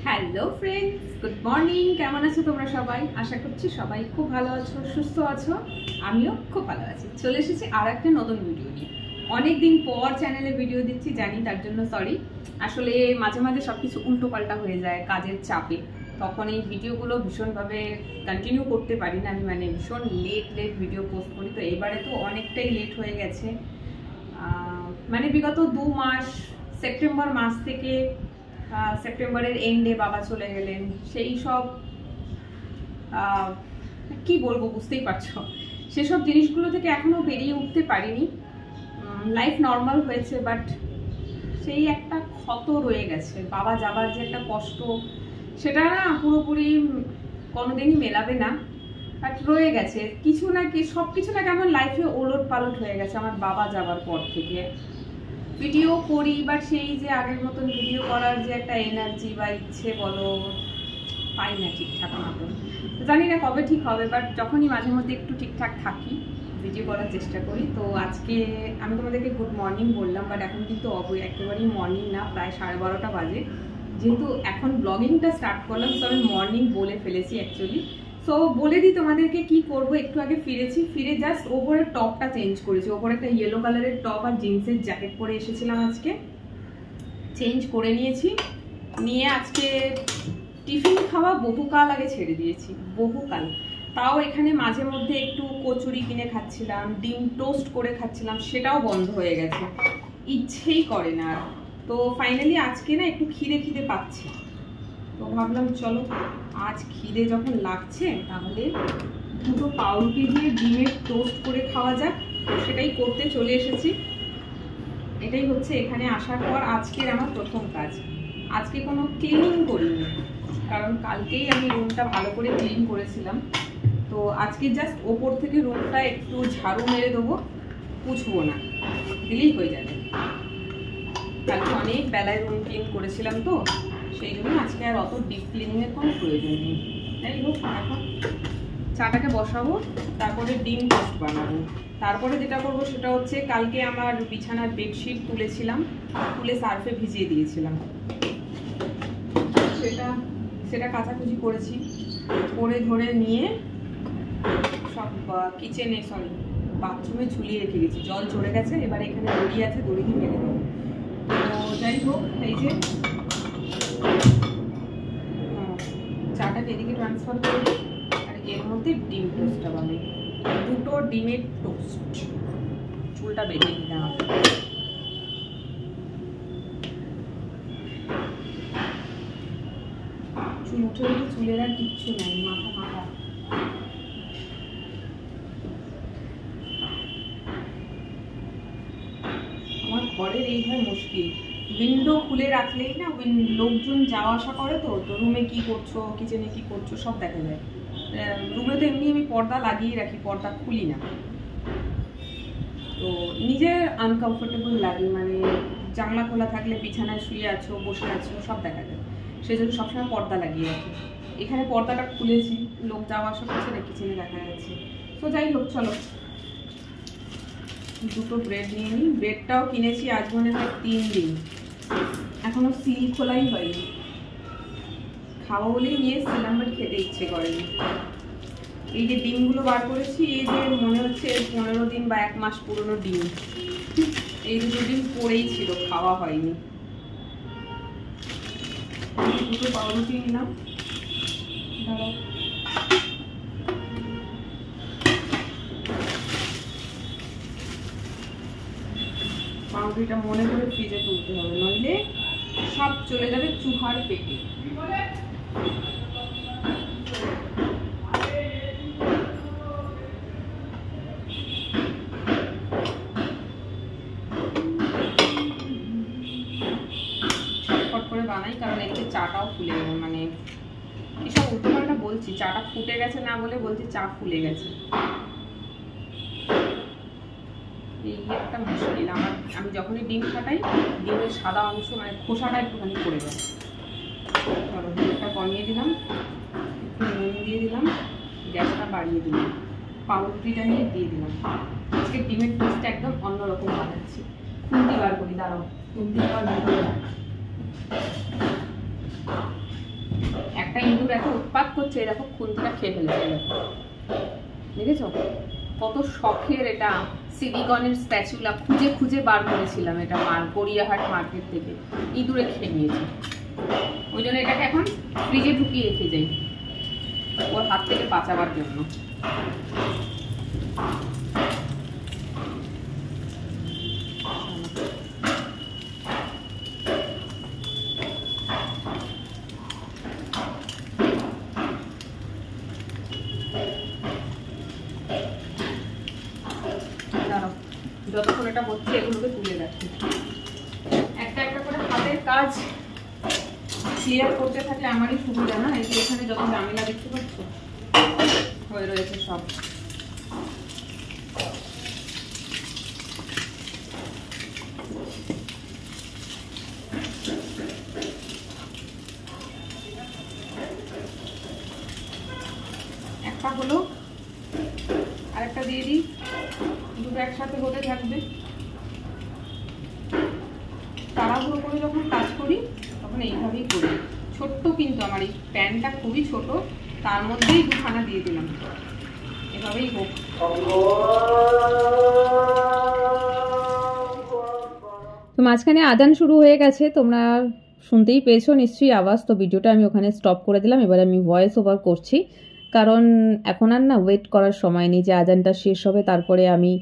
Hello friends, good morning. কেমন আছো তোমরা সবাই? আশা করছি সবাই খুব ভালো আছো, সুস্থ আছো। আমিও খুব ভালো আছি। চলে এসেছি আর একটা নতুন ভিডিও নিয়ে। অনেকদিন পর চ্যানেলে ভিডিও দিচ্ছি, জানি, তার জন্য সরি। আসলে মাঝে মাঝে সবকিছু উল্টো পাল্টা হয়ে যায় কাজের চাপে, তখন এই ভিডিওগুলো ভীষণভাবে কন্টিনিউ করতে পারি না আমি, মানে ভীষণ লেট ভিডিও পোস্ট করি। তো এবারে তো অনেকটাই লেট হয়ে গেছে, মানে বিগত 2 মাস, সেপ্টেম্বর মাস থেকে সেপ্টেম্বরের এন্ডে বাবা চলে গেলেন। সেই সব কি বলবো, বুঝতেই পারছো, সেসব জিনিসগুলো থেকে এখনো বেরিয়ে উঠতে পারিনি। লাইফ নর্মাল হয়েছে, বাট সেই একটা ক্ষত রয়ে গেছে। বাবা যাবার যে একটা কষ্ট, সেটা না পুরোপুরি কোনোদিনই মেলাবে না, বাট রয়ে গেছে কিছু না কি, সব কিছু না কেমন লাইফে ওলট পালট হয়ে গেছে আমার বাবা যাবার পর থেকে। ভিডিও করি, বাট সেই যে আগের মতন ভিডিও করার যে একটা এনার্জি বা ইচ্ছে বলো, পাই না ঠিকঠাক মতন। জানি না কবে ঠিক হবে, বাট যখনই মাঝে মধ্যে একটু ঠিকঠাক থাকি ভিডিও করার চেষ্টা করি। তো আজকে আমি তোমাদেরকে গুড মর্নিং বললাম, বাট এখন কিন্তু একেবারেই মর্নিং না, প্রায় 12:30 বাজে। যেহেতু এখন ব্লগিংটা স্টার্ট করলাম, তো আমি মর্নিং বলে ফেলেছি অ্যাকচুয়ালি। সো বলে দিই তোমাদেরকে কি করব। একটু আগে ফিরেছি, ফিরে জাস্ট ওপরের টপটা চেঞ্জ করেছি। ওপরে একটা ইয়েলো কালারের টপ আর জিন্সের জ্যাকেট পরে এসেছিলাম, আজকে চেঞ্জ করে নিয়েছি। নিয়ে আজকে টিফিন খাওয়া বহুকাল আগে ছেড়ে দিয়েছি, বহুকাল। তাও এখানে মাঝে মধ্যে একটু কচুরি কিনে খাচ্ছিলাম, ডিম টোস্ট করে খাচ্ছিলাম, সেটাও বন্ধ হয়ে গেছে, ইচ্ছেই করে না। তো ফাইনালি আজকে না একটু খিদে পাচ্ছে, তো ভাবলাম চলো আজ খিদে যখন লাগছে তাহলে দুটো পাউরুটি দিয়ে ডিমের টোস্ট করে খাওয়া যাক। সেটাই করতে চলে এসেছি। এটাই হচ্ছে এখানে আসার পর আজকের আমার প্রথম কাজ। আজকে কোনো ক্লিনিং করিনি, কারণ কালকেই আমি রুমটা ভালো করে ক্লিন করেছিলাম। তো আজকে জাস্ট ওপর থেকে রুমটা একটু ঝাড়ু মেরে দেবো, পুছবো না, দিলেই হয়ে যাবে। কালকে অনেক বেলায় রুম ক্লিন করেছিলাম, তো সেই জন্য আজকে আর অত ডিপ ক্লিনিংয়ের কোনো প্রয়োজন নেই। যাই হোক, এখন চাটাকে বসাবো, তারপরে ডিম টোস্ট বানাবো। তারপরে যেটা করবো সেটা হচ্ছে, কালকে আমার বিছানার বেডশিট তুলেছিলাম, তুলে সার্ফে ভিজিয়ে দিয়েছিলাম, সেটা কাচাকুচি করেছি, করে ধরে নিয়ে সব কিচেনে, সরি বাথরুমে ঝুলিয়ে রেখে গেছি। জল চড়ে গেছে, এবার এখানে দড়ি আছে, দড়ি দিয়ে মেরে দেবো। তো যাই হোক, এই যে চাটাকে এদিকে ট্রান্সফার করে দিই, আর এর মধ্যে ডিম টোস্টটা বানাই। দুটো ডিমের টোস্ট। চুলটা বেঁধে দিলাম। চুল উঠে চুলের আর কিচ্ছু নাই, মাথা মাথা। আমার ঘরের এই হয় মুশকিল, উইন্ডো খুলে রাখলেই না লোকজন যাওয়া আসা করে, তো রুমে কি করছো, কিচেনে কি করছো সব দেখা যায়। রুমে তো এমনি আমি পর্দা লাগিয়ে রাখি, পর্দা খুলি না। তো নিজের আনকমফোর্টেবল লাগে, মানে জানলা খোলা থাকলে বিছানায় শুয়ে আছো, বসে আছো, সব দেখা যায়। সেই জন্য সবসময় পর্দা লাগিয়ে রাখি। এখানে পর্দাটা খুলেছি, লোক যাওয়া আসা করছে না, কিচেনে দেখা যাচ্ছে। তো যাই হোক, চলো দুটো ব্রেড নিয়ে নিই। ব্রেডটাও কিনেছি আজ মনে হয় 3 দিন, এখনো সিল খোলাই হয়নি। খাওয়া বলেই নিয়ে এসেছিলাম, বাট খেতে ইচ্ছে করেনি। এই যে ডিমগুলো বার করেছি, এই যে মনে হচ্ছে 15 দিন বা 1 মাস পুরনো ডিম। এই দুটো ডিম পড়েই ছিল, খাওয়া হয়নি। দুটো পাউরুটি নিলাম, ধরো পাউরুটিটা মনে করে ফ্রিজে তুলতে হবে, নইলে সব চলে যাবে চুহার পেটে। ছটফট করে বানাই, কারণ এদিকে চাটাও ফুলে গেছে। মানে এসব উল্টোপাল্টা বলছি, চাটা ফুটে গেছে না বলে বলছি চা ফুলে গেছে। এই একটা মুশকিল আমার। আমি যখনই ডিম ফাটাই, ডিমের সাদা অংশ, মানে খোসাটা একটুখানি পড়ে যায়। ধরো দুধটা কমিয়ে দিলাম, একটু নুন দিয়ে দিলাম, গ্যাসটা বাড়িয়ে দিলাম, পাউরুটিটা নিয়ে দিয়ে দিলাম। আজকে ডিমের টেস্টটা একদম অন্যরকম বানাচ্ছি। খুন্তি বার করি, দাঁড়াও, খুন্তি আবার ইঁদুর এত উৎপাত করছে, দেখো খুন্তিটা খেয়ে ফেলেছে, দেখেছো কত শখের। এটা সিলিকনের স্প্যাচুলা খুঁজে খুঁজে বার করেছিলাম, এটা গড়িয়াহাট মার্কেট থেকে, ইঁদুরে খেয়ে নিয়েছে। ওই জন্য এটাকে এখন ফ্রিজে ঢুকিয়ে রেখে যাই ওর হাত থেকে বাঁচাবার জন্য। যতক্ষণ এটা হচ্ছে এগুলোকে তুলে রাখি। একটা একটা করে হাতের কাজ ক্লিয়ার করতে থাকলে আমারই সুবিধা না। এই যে এখানে যত ঝামেলা দেখতে পাচ্ছ হয়ে রয়েছে সব। একটা হলো, আরেকটা দিয়ে দিই, দুটো একসাথে হতে থাকবে। তাড়াহুড়ো করে যখন কাজ করি তখন এইভাবেই করি। ছোট্ট কিন্তু আমার এই প্যানটা খুবই ছোট, তার মধ্যেই দুখানা দিয়ে দিলাম, এভাবেই হোক। তো মাঝখানে আদান শুরু হয়ে গেছে, তোমরা শুনতেই পেয়েছো নিশ্চয়ই আওয়াজ। তো ভিডিওটা আমি ওখানে স্টপ করে দিলাম, এবার আমি ভয়েস ওভার করছি, কারণ এখন আর না ওয়েট করার সময় নেই যে আজানটা শেষ হবে তারপরে আমি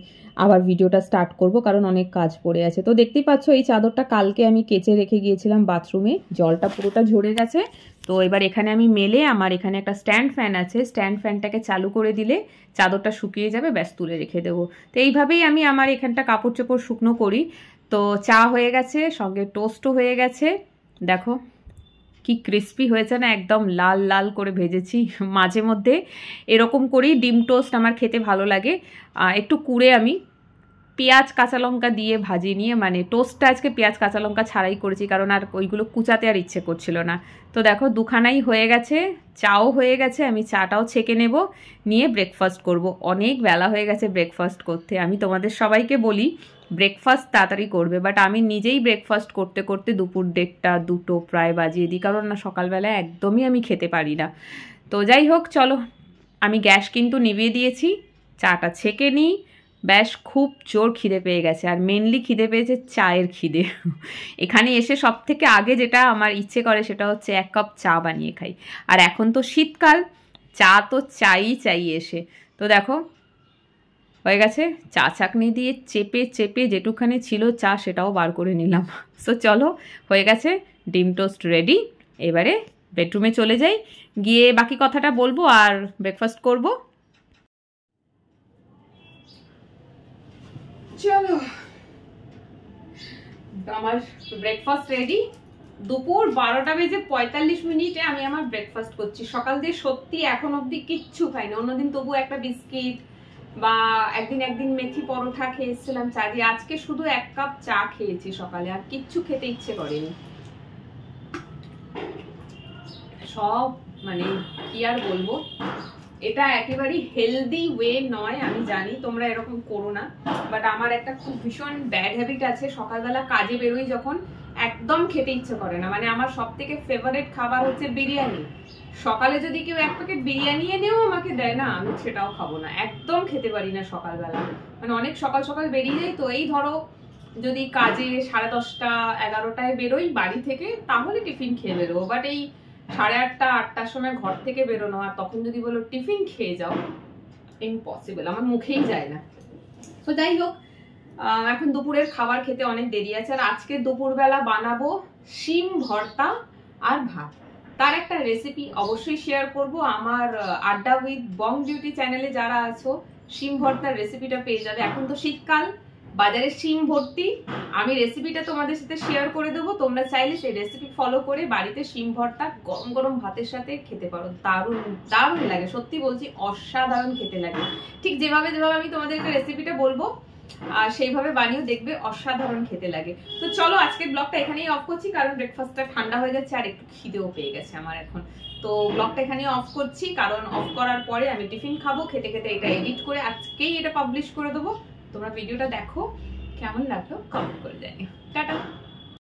আবার ভিডিওটা স্টার্ট করব, কারণ অনেক কাজ পড়ে আছে। তো দেখতেই পাচ্ছ এই চাদরটা কালকে আমি কেচে রেখে গিয়েছিলাম বাথরুমে, জলটা পুরোটা ঝরে গেছে। তো এবার এখানে আমি মেলে, আমার এখানে একটা স্ট্যান্ড ফ্যান আছে, স্ট্যান্ড ফ্যানটাকে চালু করে দিলে চাদরটা শুকিয়ে যাবে, ব্যাস তুলে রেখে দেবো। তো এইভাবেই আমি আমার এখানটা কাপড় চোপড় শুকনো করি। তো চা হয়ে গেছে, সঙ্গে টোস্টও হয়ে গেছে, দেখো কি ক্রিস্পি হয়েছে না, একদম লাল লাল করে ভেজেছি। মাঝে মধ্যে এরকম করেই ডিম টোস্ট আমার খেতে ভালো লাগে, একটু কুড়ে আমি পেঁয়াজ কাঁচা লঙ্কা দিয়ে ভাজি নিয়ে, মানে টোস্টটা আজকে পেঁয়াজ কাঁচা লঙ্কা ছাড়াই করেছি, কারণ আর ওইগুলো কুচাতে আর ইচ্ছে করছিল না। তো দেখো দুখানাই হয়ে গেছে, চাও হয়ে গেছে, আমি চাটাও ছেঁকে নেব, নিয়ে ব্রেকফাস্ট করব। অনেক বেলা হয়ে গেছে ব্রেকফাস্ট করতে। আমি তোমাদের সবাইকে বলি ব্রেকফাস্ট তাড়াতাড়ি করবে, বাট আমি নিজেই ব্রেকফাস্ট করতে করতে দুপুর 1:30 2 প্রায় বাজিয়ে দিই, কারণ না সকালবেলা একদমই আমি খেতে পারি না। তো যাই হোক চলো, আমি গ্যাস কিন্তু নিভিয়ে দিয়েছি, চাটা ছেঁকে নিই। ব্যাস খুব জোর খিদে পেয়ে গেছে, আর মেনলি খিদে পেয়েছে চায়ের খিদে। এখানে এসে সব থেকে আগে যেটা আমার ইচ্ছে করে সেটা হচ্ছে 1 কাপ চা বানিয়ে খাই। আর এখন তো শীতকাল, চা তো চাই এসে। তো দেখো হয়ে গেছে, চা ছাঁকনি দিয়ে চেপে চেপে যেটুখানি ছিল চা সেটাও বার করে নিলাম। সো চলো, হয়ে গেছে, ডিম টোস্ট রেডি। এবারে বেডরুমে চলে যাই, গিয়ে বাকি কথাটা বলবো আর ব্রেকফাস্ট করব। চলো, আমার ব্রেকফাস্ট রেডি। দুপুর 12টা বেজে 45 মিনিটে আমি আমার ব্রেকফাস্ট করছি। সকাল দিয়ে সত্যি এখন অবধি কিচ্ছু খাইনি, অন্যদিন তবু একটা বিস্কিট বা একদিন মেথি পরোটা খেয়েছিলাম চা দিয়ে, আজকে শুধু 1 কাপ চা খেয়েছি সকালে, আর কিচ্ছু খেতে ইচ্ছে করেনি। সব মানে কি আর বলবো, এটা একেবারেই হেলদি ওয়ে নয়, আমি জানি তোমরা এরকম করো না, বাট আমার একটা খুব ভীষণ ব্যাড হ্যাবিট আছে, সকালবেলা কাজে বেরোই যখন একদম খেতে ইচ্ছে করে না। মানে আমার সব থেকে ফেভারিট খাবার হচ্ছে বিরিয়ানি। সকালে যদি কেউ 1 প্যাকেট বিরিয়ানি এনেও আমাকে দেয় না, আমি সেটাও খাবো না, একদম খেতে পারি না সকালবেলা। মানে অনেক সকাল সকাল বেরিয়ে যাই, তো এই ধরো যদি কাজে 10:30 11টায় বেরোই বাড়ি থেকে, তাহলে টিফিন খেয়ে বেরোবো, বাট এই 8:30 8টার সময় ঘর থেকে বেরোনো, আর তখন যদি বলো টিফিন খেয়ে যাও, ইম্পসিবল, আমার মুখেই যায় না। তো যাই হোক, এখন দুপুরের খাবার খেতে অনেক দেরি আছে, আর আজকে দুপুরবেলা বানাবো শিম ভর্তা আর ভাত। তার একটা রেসিপি অবশ্যই শেয়ার করব আমার আড্ডা উইথ বং বিউটি চ্যানেলে। যারা আছো শিম ভর্তার রেসিপিটা পেয়ে যাবে। এখন তো শীতকাল, বাজারে শিম ভর্তি, আমি রেসিপিটা তোমাদের সাথে শেয়ার করে দেবো, তোমরা চাইলে সেই রেসিপি ফলো করে বাড়িতে শিম ভর্তা গরম গরম ভাতের সাথে খেতে পারো। দারুণ দারুণ লাগে, সত্যি বলছি, অসাধারণ খেতে লাগে। ঠিক যেভাবে আমি তোমাদেরকে রেসিপিটা বলবো আর সেইভাবে বানিয়েও দেখবে, অসাধারণ খেতে লাগে। তো চলো আজকের ব্লগটা এখানেই অফ করছি, কারণ ব্রেকফাস্টটা ঠান্ডা হয়ে যাচ্ছে আর একটু খিদেও পেয়ে গেছে আমার এখন। তো ব্লগটা এখানেই অফ করছি, কারণ অফ করার পরে আমি টিফিন খাবো, খেতে খেতে এটা এডিট করে আজকেই এটা পাবলিশ করে দেবো। তোমরা ভিডিওটা দেখো, কেমন লাগলো কমেন্ট করে জানিও। টাটা।